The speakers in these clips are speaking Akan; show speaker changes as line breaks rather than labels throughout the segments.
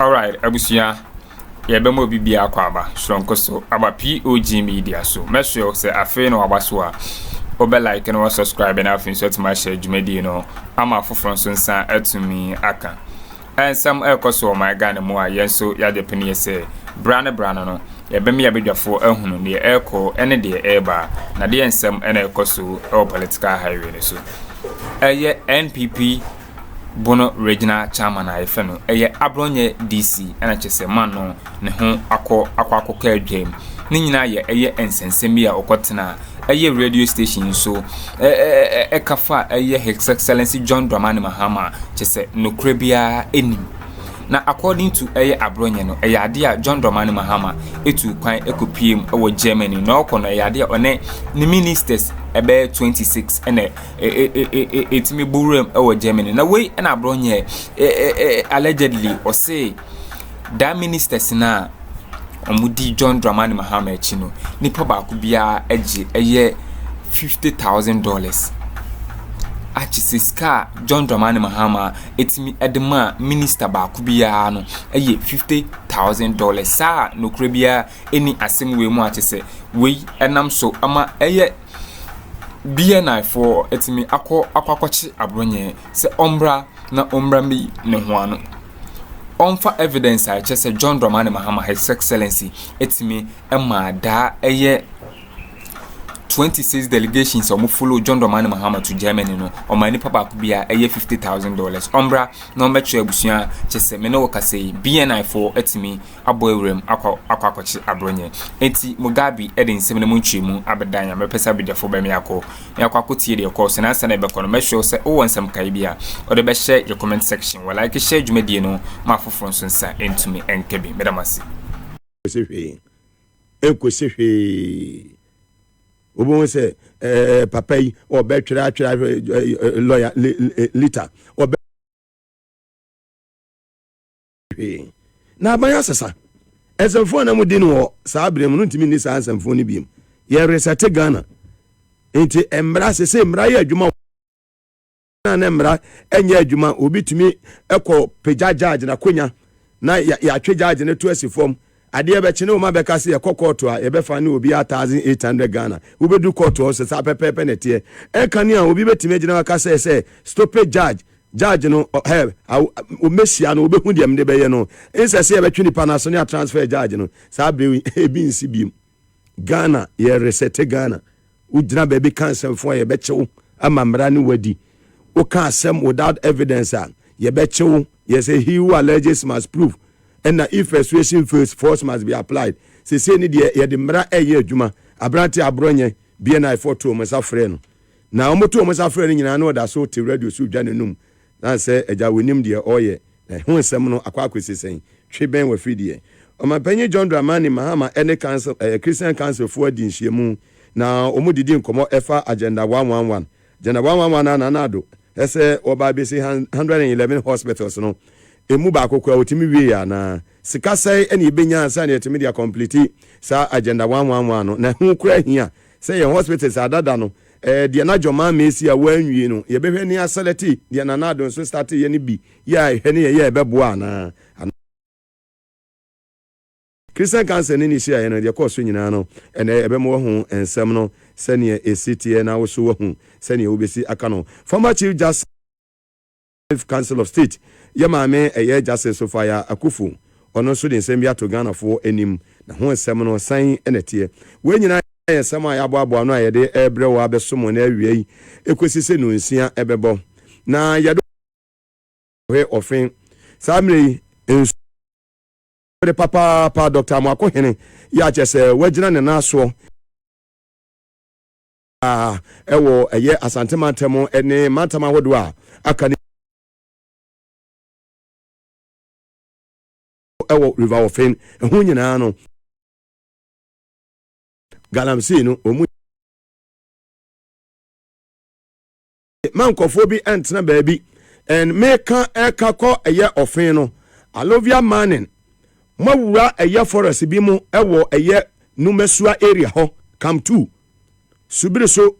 Alright, abusia. Yebemo bibia akwaba. Shronkoso aba POG Media so. Make sure say afe no abaswa. Obe like and subscribe and afin so to my share jumedi no. Ama fofron so nsan atumi aka. And some ekoso my Ghana mo ayenso ya de peni say brand no. Yebemi abedwafo ehunu ne eko ene de eba. Na de ensem ene ekoso e political highway so. Eye NPP Bono regional chairman ayefeno eye Abronye DC ana chese man no ne ho akọ ka adwam ni nyina ye eye ensensem ya okotena eye radio station so kafa eye His Excellency John Dramani Mahama chese nokre bia enim na according to eye Abronye no eye ade a John Dramani Mahama etu kwan ekopiem ewo Germany no kono eye ade one ni ministers ebe 26 ene etimi burum ewo Germany na we na Abronye allegedly or say that ministers na omudi John Dramani Mahama echi no nipa ba ku bia eje eye $50,000 Achisiska John Dramani Mahama etimi edema minister ba ku bia no eye $50,000 sa no krebia eni asem we mu achise we enam so ama eye BNI for etimi akwakochi Abronye se ombra na ombra mi ne ho ano onfa evidence I chese John Dramani Mahama His Excellency etimi ema da eye 26 delegations omo follow John Dramani Mahama to Germany no omani papa kubia eye $50,000 ombra no metro abusia chese me no wakase BNI for etimi aboewrem akwakochi Abronye enti Mugabe edin semene munchemu abedanya mepesa bidefo be me akwakotie de course na sana be kono mesho se o wonsam kai bia o de be share your comment section wala like share dwumedie no ma foforo so nsa entumi enkebi medamasi
ekosehwe Obo say papa yi o be twira lawyer liter o be na abanya sesa esemfo na mudi no sa abrem no ntimi ni sa esemfo ni biem ye reset Ghana enti embra sese embra ye adwuma na embra enye adwuma obi tumi ekọ peja judge na konya na ya twe judge ne to asifom ade be chine o ma be kase ye kokoto a ye be fa ne obi 1800 Ghana wo be du court o se sa pepepe ne tie e kan a obi betime gina kase se stop judge no o mesia no obe hu dem de be ye no insese ye be twi nipa na so ne transfer judge no sa bre ebi nsi biem Ghana ye reset Ghana u gina be bi cancel fo ye be chew amamra ne wadi o can asem without evidence ye be chew ye say he who alleges must prove. And if persuasion force must be applied. Say ni de ye de mra eye adwuma abrante Abronye BNI for to omasa frɛ no na omoto omasa frɛ no nyina na oda so te radio so dwa nenum na sɛ eja wenim de oye ho nsɛm no akwakwesisen twe ben wa fidie omapanyi John Dramani Mahama ene council Christian council for di nhyiemu na omodidi nkomo efa agenda 111 agenda 111 na Addo ɛsɛ oba be 111 hospitals no emu ba akokwa otimi wie ya na sika sai ene ibenya ansa na etimi dia complete sa agenda 111 no na hu kura hia say your hospitals adada no dia na joma mesi a wanwie no ye behwe ni asalati dia na Addo so start ye ni bi ya hene ye beboa na Christian cancer ni sia ye no dia course nyina no ene ebemo hu ensem no sene esitie na wo so hu sene obesi aka no former chief justice Council of State yamame eye justice so fire Akuffo ono so de nsem bia to Ghana for enim na ho nsem no san enetie we nyina nsem a yabo no ayede ebre wa abesom na awie yi ekosise no nsia ebebo na yado we ofin samre de papa Dr. Mwako hene ya chese wagina ne naso ewo eye asante mantemo ene mantama hodo a aka ewo river ofin ehun nyina no galamsi no omu mankofo bi entena baabi en meka ekakọ eye ofin no alovia manin mawura eye forest bi mu ewo eye numesua area ho come to subire so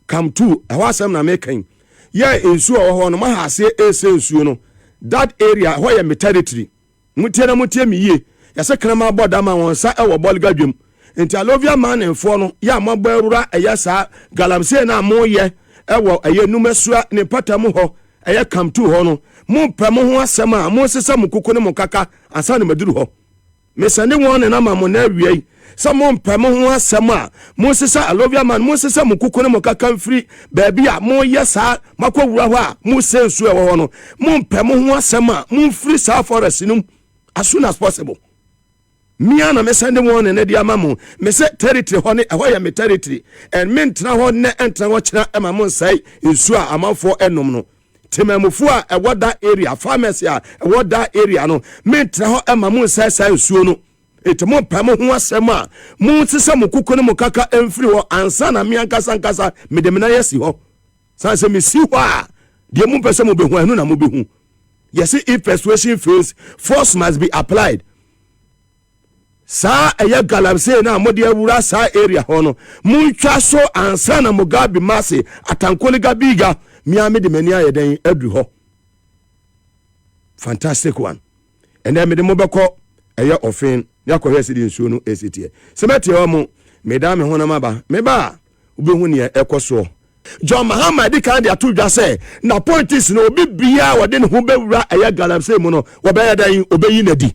come to ehwasem na mekan ye ensu ho no mahase ese ensu no that area where your territory mutie mi ye yase krama boda ma won sa e wo bol gadwem enti alovia man enfo no ya mabo erura eya sa galamse na mo ye e wo eye numesua ne patamu ho eye kamtu ho no mu pam ho asem a mo sesa mukuku ne mukaka ansa ne maduru ho me sane won ne na ma mo na awie Some Pamoa Sama, Moses Alovia man, Moses Mukukuna Mokaka baby, more yes, Mako Rawa, Musen Suano, Moon Pamoa Sama, Moon free South Forest as soon as possible. Miana me send one and Eddie Mamu, me set territory, honey, away me territory, and mint now ne enter watch Emma Mon say, in Sua amount for Enomno. Timamufua, a what that area, pharmacy, a what that area, no, mint now Emma Mon says, I suno. Eti mo pamo ho asem a mo sesa mo kuko ne mo kaka emfiri ho ansa na me ankasa me de me na yesi ho san se me si ho a de mo pese mo be hu anu na mo be hu yes if persuasion fails force must be applied sa eya galamse na mo de awura sa area ho no mo twa so ansa na mo gabi mase atankoli gabiga me ame de mani ayeden adu ho fantastic one and then me de mo beko eya ofin yakọ hesi di nsuo no esitie semete omo medame ho na maba meba obehu ne ekoso John Mahama di kan dia to dwa se na politics no obi bia wode ne ho bewura eya galamse mu no wobeya dan obeyi nadi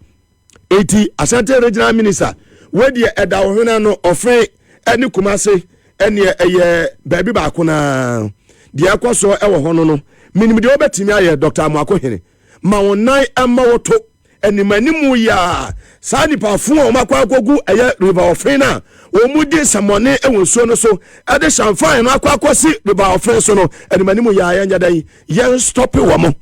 eti Asante regional minister wedi eda wo hena no ofe eni kumase eni eye baby ba ko na dia ekoso ewo ho no minim de obetimi aye Dr. Amako hene ma wonai ama woto enimanimu ya sani pa fun o makwa agogu eye river ofena o mudi samone ewonso no so ade shamfan no akwa akosi river ofena so no enimanimu ya anya dan yen stop wo mo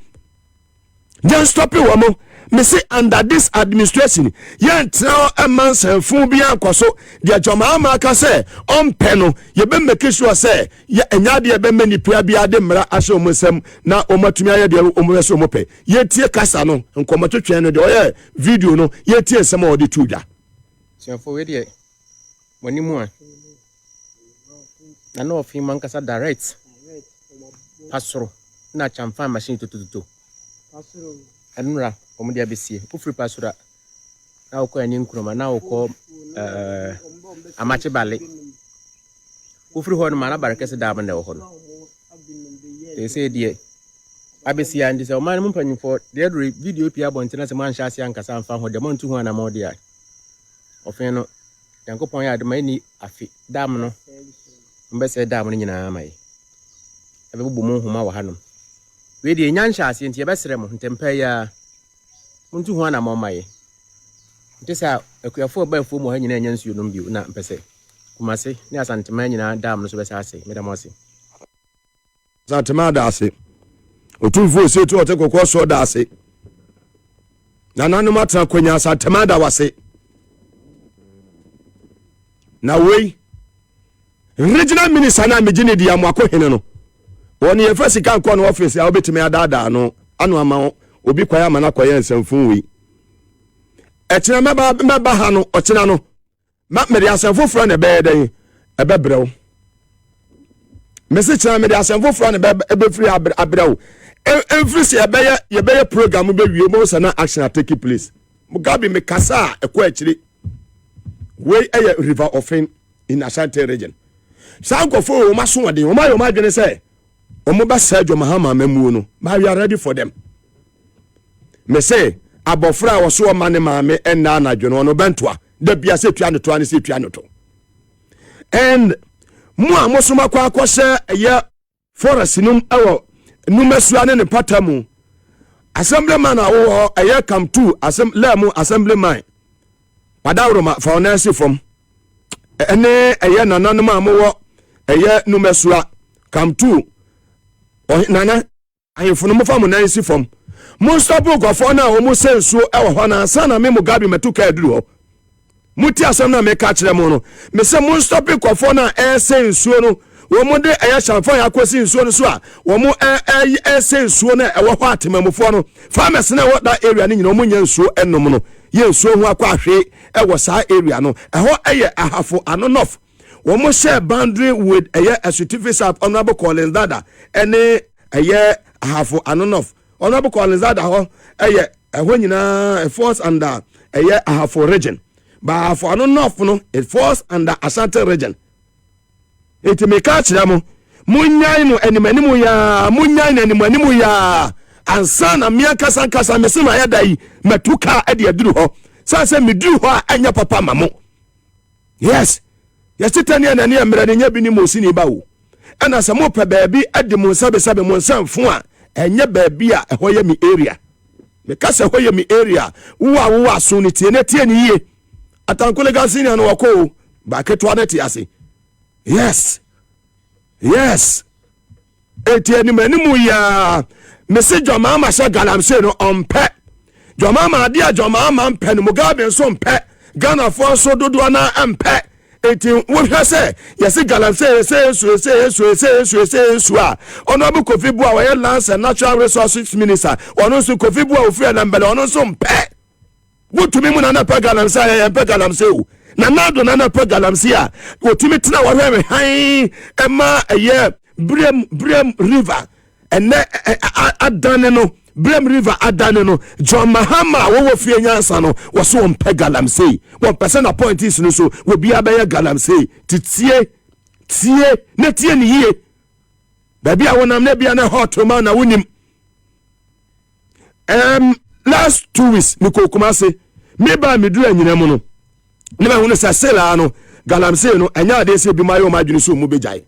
me say under this administration yen tell a man sanfun bi akoso de Mahama aka say on peno ye be make sure say ye enya de be mani pia bia de mra ahye omsem na omatumi aye de omreso omope ye tie kasa no nkomototwe no de oye video no ye tie nsem a ode tuja
sanfo we de wani mu a na no fi man kasa direct pasoro na chamfa machine tututu pasoro anura omudia besie ofri pasura na okọ ani nkroma na okọ amache bale ofri ho no mana barakese da abana ho no they say die abesia ndi se o man mpanyifo de video pia bontina se man hyase ankasa amfa ho de montu ho na mode ya ofen no yankopon ya de mani afi dam no mbese dam no nyina mai abebubu mo homa wa hanom we die nyan hyase nti ebesere mo ntempa ya muntu ho na mamaye ntesa akuyafo ba fo mo ha nyina nya nsuo no bio na mpese kumase ni asantema nyina dam no so besa ase medam ase
asantema da ase otumfo se to otekokọ so da ase na nanu matra kwanya asantema da wase na wei regional minister na megine di amwako hene no woni ye fasi kan ko no office a obetime adada no anu ama obi kwaya mana kwaya nsamfun wi ekyina meba ha no okyina no mede asamfo fro na be den ebebrew message na mede asamfo fro na be free abrew every ye be program be wie mo sana action take place mugabe me kasa ekọ akyiri we eye river offin in Asante region sa Akuffo o maso wade o ma dwene say o mo ba sa Mahama mamu no ba we are ready for them me say abofra wo so ma ne maame enna na dwene no bentoa da bia se tua no to an se tua no to and mo amosoma kwa akose eye forest num awo numesua ne patamu assemblyman awo eye come to assemblyman wadawroma faunansi from ene eye nananum amowo eye numesua come to nana ayefunu mo famu nansi from mo stop go for na o mo senso e wo hona sana me mugabe matuka aduru ho muti asem na me ka kire mo no me se mo stop go for na e senso no wo mo de eye shamfan akosi nsuo no so a wo mo e senso na e wo ho atemamufo no farmers na wo da area ni nyina mo nya nsuo enom no ye nsuo ho akwa ahwe e wo sa area no e ho eye ahafo anonof wo mo share boundary with eye a certificate of honorable Collins Dada ene eye ahafo anonof honorable Collins Dada ho eye when it falls under a year Ahafo region. But for no north no, it falls under Ashanti region. It may catch them. Munyai animanimu ya munyai animanimu ya ansana miaka sankasa mesema ya dai metuka edi aduru ho sanse meduru ho anya papa mamo yes yesitani anani emre nya bi ni mosini bawo ana se mo pe baabi edi mo sabe mo sanfo a enya baabi a ehoye mi area me kasa hoye mi area wo so ni tie ni ye atankole gasini anu wako ba keto anati ase yes etieni manimu ya message mama sha galamse no ompe jomama dia jomama mpe no mugabe so mpe Ghana for so dodo na mpe eti wo hwe se yesi galamse se a ono bu Kofi Bua wa Lands and Natural Resources Minister ono so Kofi Bua ofia na mbele ono so mpe wotumi mu na pa galamse ya mpe galamse o na nado na pa galamse a wotumi tena wa hwe han ema eye Brem River and Addo no Brem River Addo no John Mahama wo fie nyansa no wo so on pegalamse 1% appointees no so wo bia be galamse titie na tie ni yie ba bia wonam na bia na hot man na wonim last 2 weeks mi ko kuma se me ba me duru anyina mu no ne ba hu no sa sela no galamse no anya ade se bi mayo ma dwene so mu bejai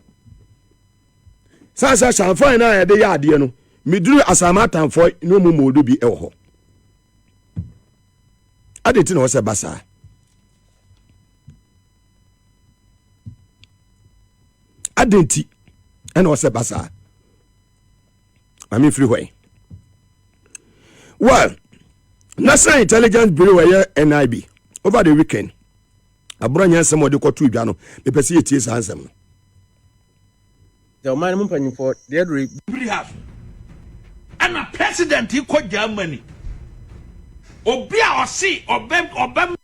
Sasa shanfo na ya de ya ade no miduru asamatan fo no mu modu bi eho ade ti no se basa ade ti ena se basa ami free way well National Intelligence Bureau where NIB over the weekend Abronye some de kotu dwa no me pese yetie sa ansem no
the man mumpanyi for the
rehab and a president he called Germany obia or see obem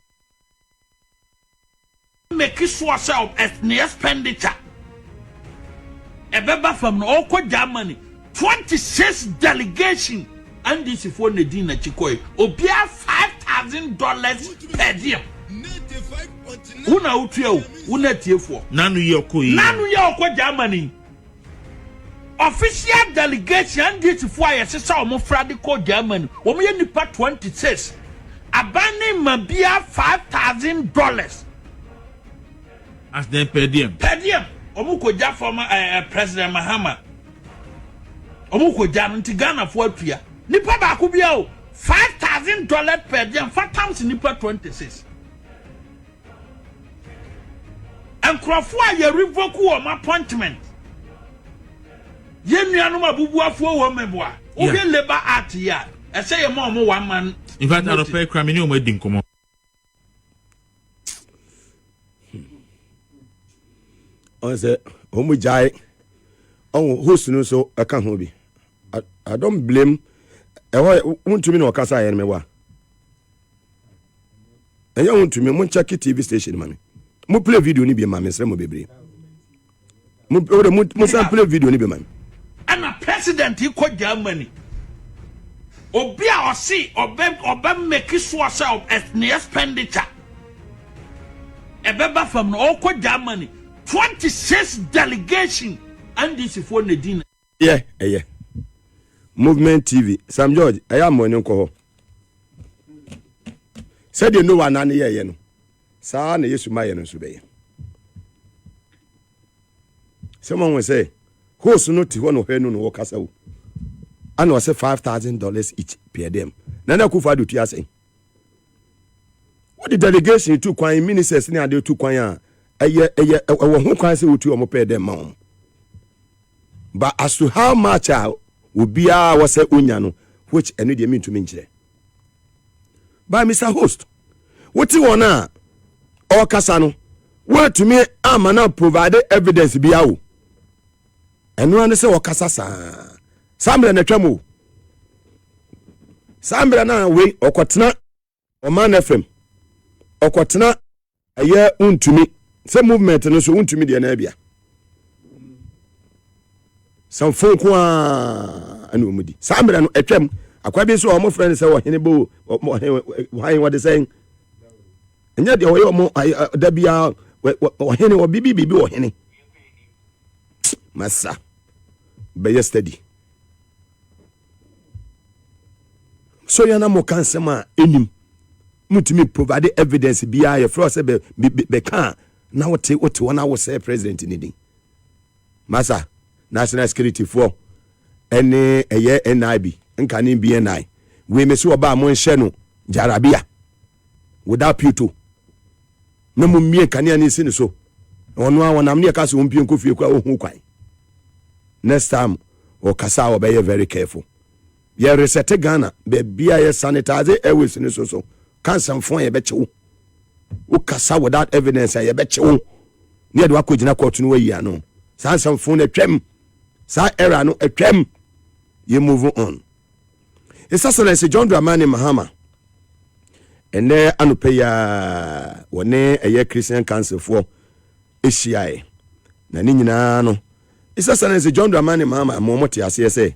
make source of expenditure ebeba from all ko Germany 26 delegation and this for Nedina Chikoi obia $5,000 per diem una utio una tiefo
nanu yoko
Germany official delegation this for yes omo frade ko Germany omo ye nipa 26 abani mabia $5,000
as them per diem
omo ko ja former president Mahama omo ko ja nti Ghana for atua nipa ba ko bia o $5,000 per diem 4 times nipa 26 and Crofua ye revoke my appointment. Ye nuanu mabubu afuo wo meboa. O be labor act ya. E say ye mo 1 man.
In fact, I don't pay crime ni o mo din komo.
On say omu jai on host no so aka ho bi. I don't blame e ho untumi na okasa ye mewa. Enye untumi mo check TV station mami. Mo play video ni bi ma me sere mo bebre. Mo sa play video ni bi ma.
And a president he called Germany. Obia or see obem make source of expenditure. Ebeba from all ko Germany 26 delegation and this for Nedina.
Yeah. Movement TV. Sam George, I am money ko. Said you know one an ye no. Sa na Yesu maye no so be. Someone will say, "Host no ti no hwe no no kasa wo." And was say $5,000 each per them. Nana Akuffo do tia say. What the delegation to kwan ministers ni ade to kwan a eye wo ho kwan say wo tu omo per them ma. But as to how much will be was say onya no, which eno dey mean to me nkire. By Mr. Host, what you wanna or kasano what to me amana provide evidence biawo eno ane se wakasa sa sambre na twamo sambre na we okotena Oman FM okotena aye untumi se movement no so untumi de na bia samfo ko anu mudi sambre no etwam akwa bi so omo friend say ohene bo why what they saying enya de omo da bia ohene bibi ohene massa be yesterday so yana mo kan sema enim mutimi provide evidence bia ye fro say be kan na wote wona wo say president ni din massa national security for any NIB nkani BNI we me so oba mo nhye no jarabia without puto no mo mie kania ni sini so ono a wonam ne ka so mpie nkofie kwa ohun kwan next time o kasa o be very careful ye reset Ghana be bia ye sanitize airways ni so kan samfon ye be chewo o kasa without evidence ye be chewo ne de wakogina court no wayi ano san samfon na twam sa era no atwam ye move on. His Excellency John Dramani Mahama ene anupeya wone eye Christian Council for ACI na ni nyina no His Excellency John Dramani Mahama momote ase say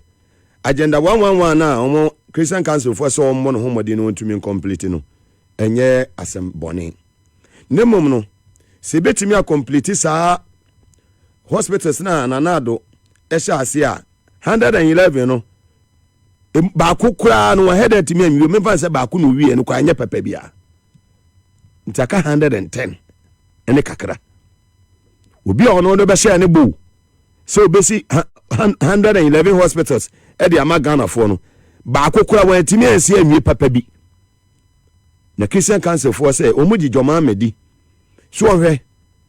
agenda 111 na omo Christian Council for so omo no homodi no ntumi complete no enye asem bone nemom no se betimi a complete sa hospitals na Addo esha ase a 111 no ba kokura no head timi anwi me fa se ba ko no wie no kwa anya papa bia ntaka 110 ene kakra obi a ono no be share ne bo so obesi 111 hospitals e de ama Ghana for no ba kokura wa timi ansi anwi papa bi na Christian Council for say omuji joma medi so ohwe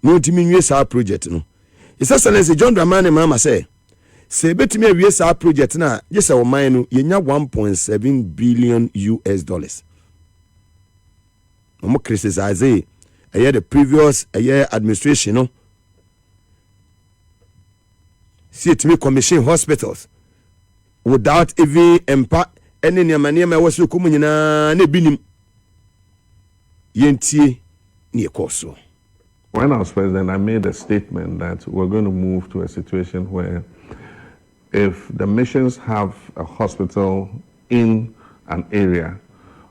no timi nwie sa project no His Excellency John Dramani Mahama say se betimi awie sa project na yesa wo man no yenya 1.7 billion US dollars. Omo criticize the previous administration no see it me commission hospitals without even impact any nyamania was so kumu nyina na binim yentie ne ekoso.
When I was president, I made a statement that we're going to move to a situation where if the missions have a hospital in an area,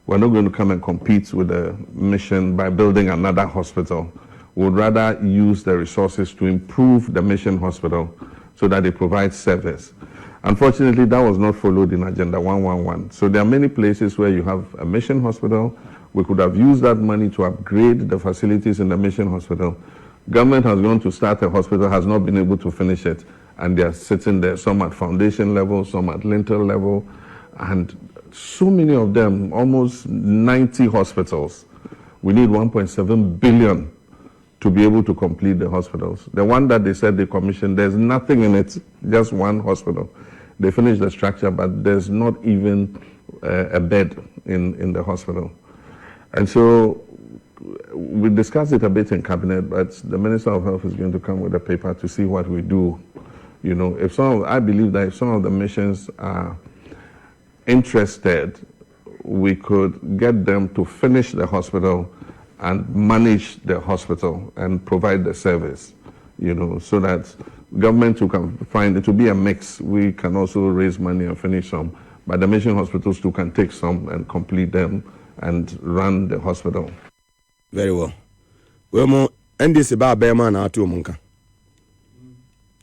we're not going to come and compete with the mission by building another hospital. We would rather use the resources to improve the mission hospital so that it provides service. Unfortunately, that was not followed in Agenda 111. So there are many places where you have a mission hospital. We could have used that money to upgrade the facilities in the mission hospital. Government has gone to start a hospital, has not been able to finish it, and they are sitting there, some at foundation level, some at lintel level, and so many of them, almost 90 hospitals. We need 1.7 billion to be able to complete the hospitals. The one that they said they commissioned, there's nothing in it, just one hospital. They finished the structure, but there's not even a bed in the hospital. And so we discussed it a bit in cabinet, but the Minister of Health is going to come with a paper to see what we do. You know, I believe that if some of the missions are interested, we could get them to finish the hospital and manage the hospital and provide the service, you know, so that government can find it to be a mix. We can also raise money and finish some, but the mission hospitals too can take some and complete them and run the hospital.
Very well. Well, mo NDC ba bema na atu munka.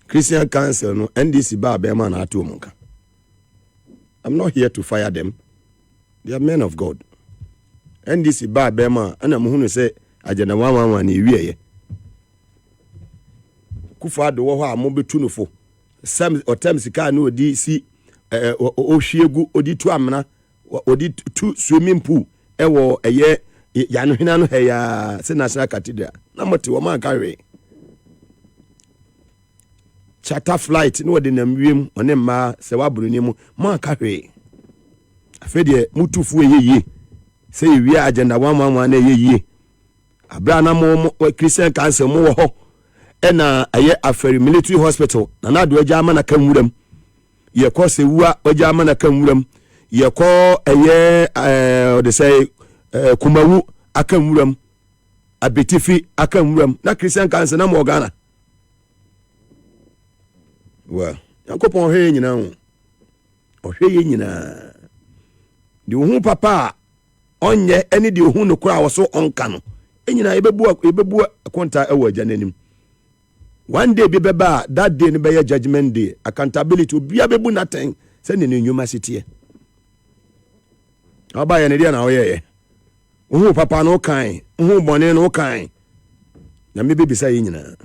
Christian Council no NDC ba bema na atu munka. I'm not here to fire them. They are men of God. NDC ba bema ana muhunu se agenda 111 ni wieye. Akuffo Addo wo ho a mo betu no fo. Sam otem sika na odi si ohwiegu odi tu amna odi tu swimming pool ewo eye ya no hina no heya se national cathedral na mote wo man kawe charter flight no de namwiem one ma se wabroni mu man kawe afede mutufu eyeye se wi agenda 111 na eyeye abra na mo Christian Council mo wo ho ena aye aferi military hospital na Addo agya ama na kanwuram ye ko se wua agya ama na kanwuram ye ko aye they say kumawu akanwuram abetifi akanwuram na Christian Council na mo Ghana well yakopon hwe nyina ho ohwe ye nyina the who papa onye any the who no kura so onka no enyina ebebu akonta ewo agyanenim. One day be beba that day no be judgment day, accountability obi abebu nothing send in university. Aba ye ne dia na oyeye. Who papa no kan, who bone no kan. Na me be bisa yi nyina.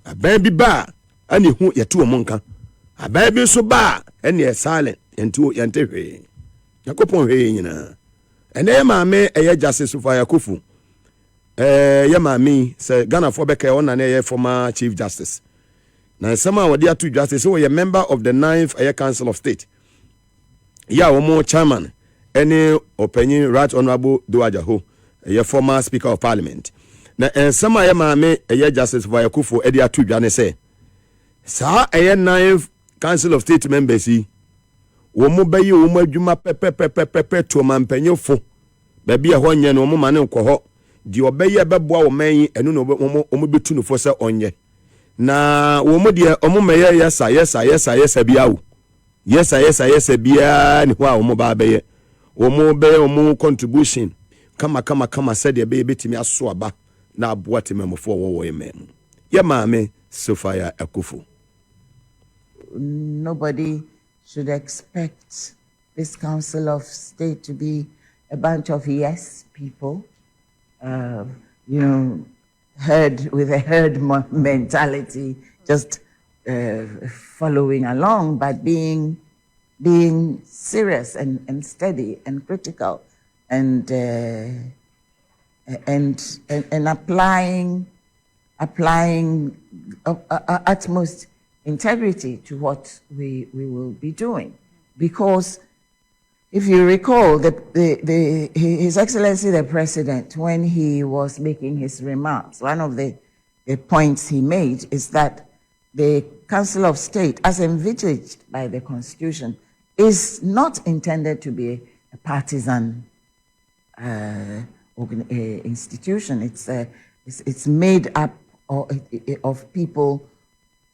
Aban bi ba ani hu yeto omonka. Aban bi so ba ani e silent ento yente hwe. Yakopon hwe nyina. Ene maame eye justice for Akuffo. Ya maame say Ghana for beka on na eye former chief justice. Na sama wodi atu justice so we member of the 9th Air Council of State. Ya wo chairman any opinion right honorable Doajaho, a former speaker of parliament. Na sama ya maame eye justice for Akuffo edi atu dwane say sa eye 9th Council of State members yi wo mo bayi wo mo adwuma pepepepepe to mampanyefo ba bia ho nye no mo mane nkɔ di obeye beboa wo man enu no mo betu no fo se onye na wo mo de omo meye yesa bia wo yesa bia ni ho a wo mo ba beye wo mo contribution kama said de be betimi aso aba na aboa temamfo wo yemem ye maame Sophia Akuffo.
Nobody should expect this Council of State to be a bunch of yes people, herd with a herd mentality, just following along, but being serious and steady and critical and applying utmost integrity to what we will be doing. Because if you recall, His Excellency the President, when he was making his remarks, one of the points he made is that the Council of State, as envisaged by the Constitution, is not intended to be a partisan institution. It's made up of people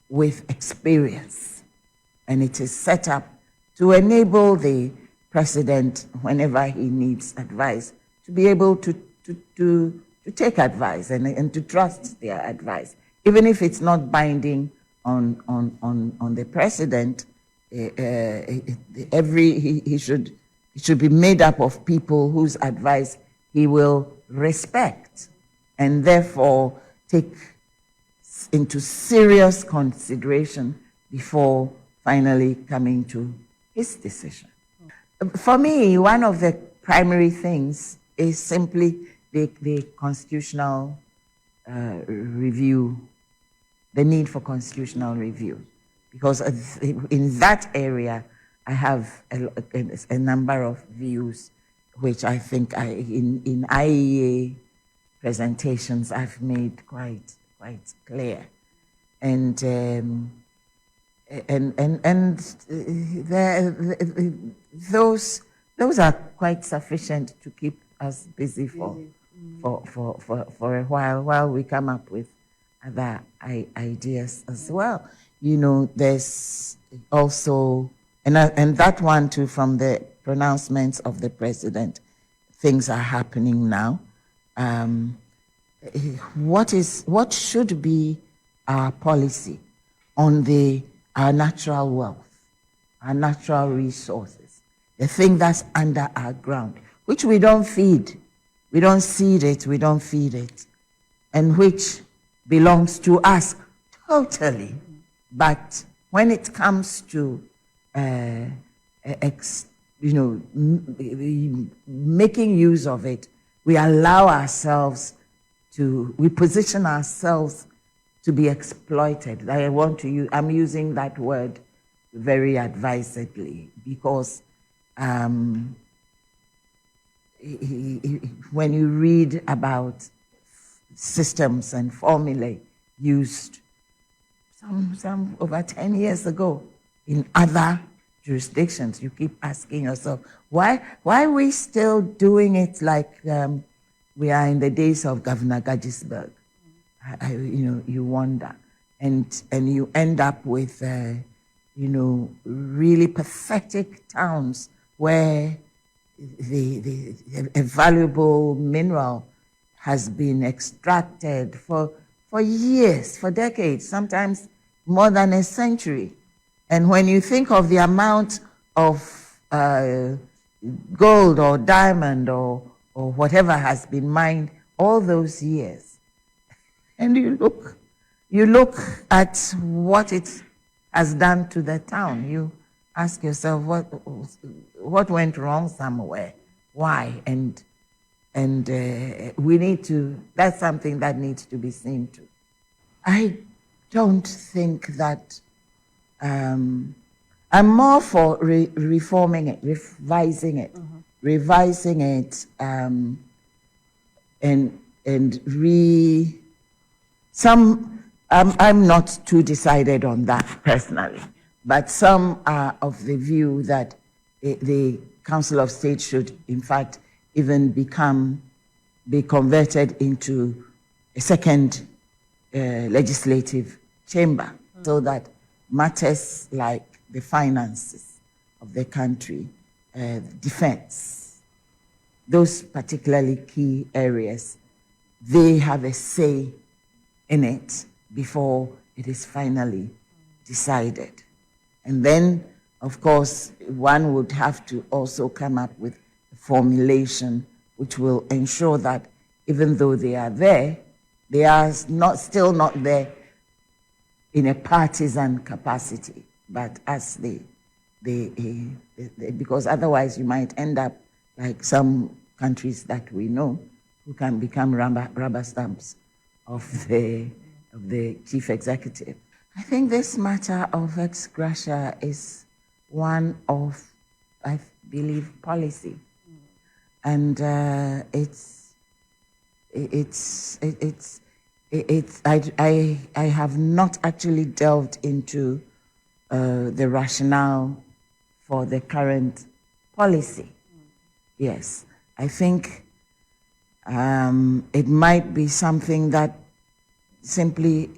with experience, and it is set up to enable the president, whenever he needs advice, to be able to take advice and to trust their advice, even if it's not binding on the president. He should be made up of people whose advice he will respect and therefore take into serious consideration before finally coming to his decision. For me, one of the primary things is simply the constitutional review, the need for constitutional review, because in that area I have a number of views which I think in IEA presentations I've made quite clear, and those are quite sufficient to keep us busy for a while we come up with other ideas as well. There's also and that one too, from the pronouncements of the president, things are happening now. What should be our policy on our natural wealth, our natural resources, the thing that's under our ground, which we don't feed, we don't seed it, we don't feed it, and which belongs to us totally. But when it comes to making use of it, we position ourselves to be exploited. I'm using that word very advisedly, because when you read about systems and formulae used some over 10 years ago in other jurisdictions, you keep asking yourself, why are we still doing it like we are in the days of Governor Gaggisberg? You wonder, and you end up with really pathetic towns where a valuable mineral has been extracted for years, for decades, sometimes more than a century. And when you think of the amount of gold or diamond or whatever has been mined all those years, and you look at what it has done to the town, you ask yourself what went wrong somewhere, why, and we need to. That's something that needs to be seen to. I don't think that. I'm more for reforming it, revising it, I'm not too decided on that personally, but some are of the view that the Council of State should, in fact, even be converted into a second legislative chamber, so that matters like the finances of the country, defense, those particularly key areas, they have a say in it before it is finally decided. And then, of course, one would have to also come up with a formulation which will ensure that even though they are there, they are still not there in a partisan capacity, but as because otherwise you might end up like some countries that we know who can become rubber stamps of the chief executive. I think this matter of ex gratia is one of, I believe, policy, and I have not actually delved into the rationale for the current policy. Yes, I think it might be something that simply,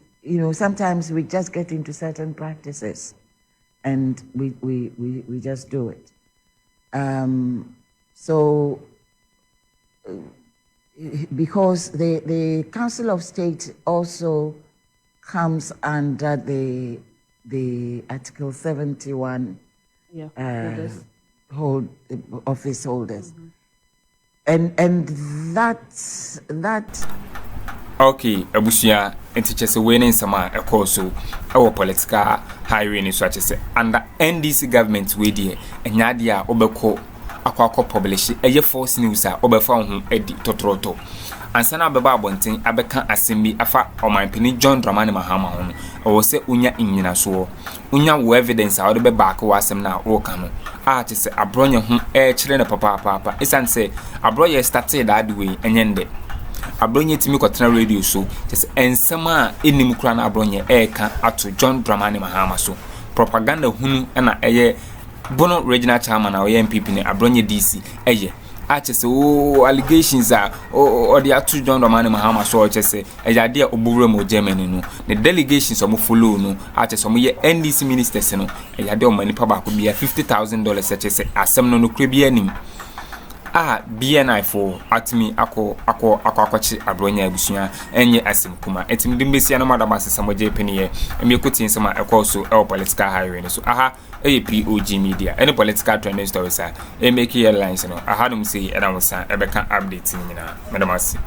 sometimes we just get into certain practices and we just do it. Because the Council of State also comes under the Article 71 office holders, and that.
Okay, abusia entichese wene nsama ekoso ewo political highway ni so achese under NDC government we die enyade a obeko akwa publish eye force news a obefa ho edi totoroto ansana beba abonten abeka asemi afa omanpeni John Dramani Mahama ho o se unya nyina so unya wo evidence a odebe back wasem na wo kanu a chese Abronye ho kire na papa isan se Abronye started that way enyende Abronye timi kwatena radio so chese ensema enim kura na Abronye eka ato John Dramani Mahama so propaganda hunu na eye Bono regional chairman or MPP ne Abronye DC eye achese allegations are or the atu John Dramani Mahama so achese eya dia obure mo Germany no the delegations omo follow no achese omo ye NDC ministers no eya dia omani pa ba ko bia $50,000 achese asem no kure bia nim BNI for atmi akwachi Abronye abusuya enye asim kuma etim dimbesia no madam asesamo jepeniye emiekotin sama ekoso political highway so POG Media any political trending stories make headlines no num say and I was ebeka update nyina madam asi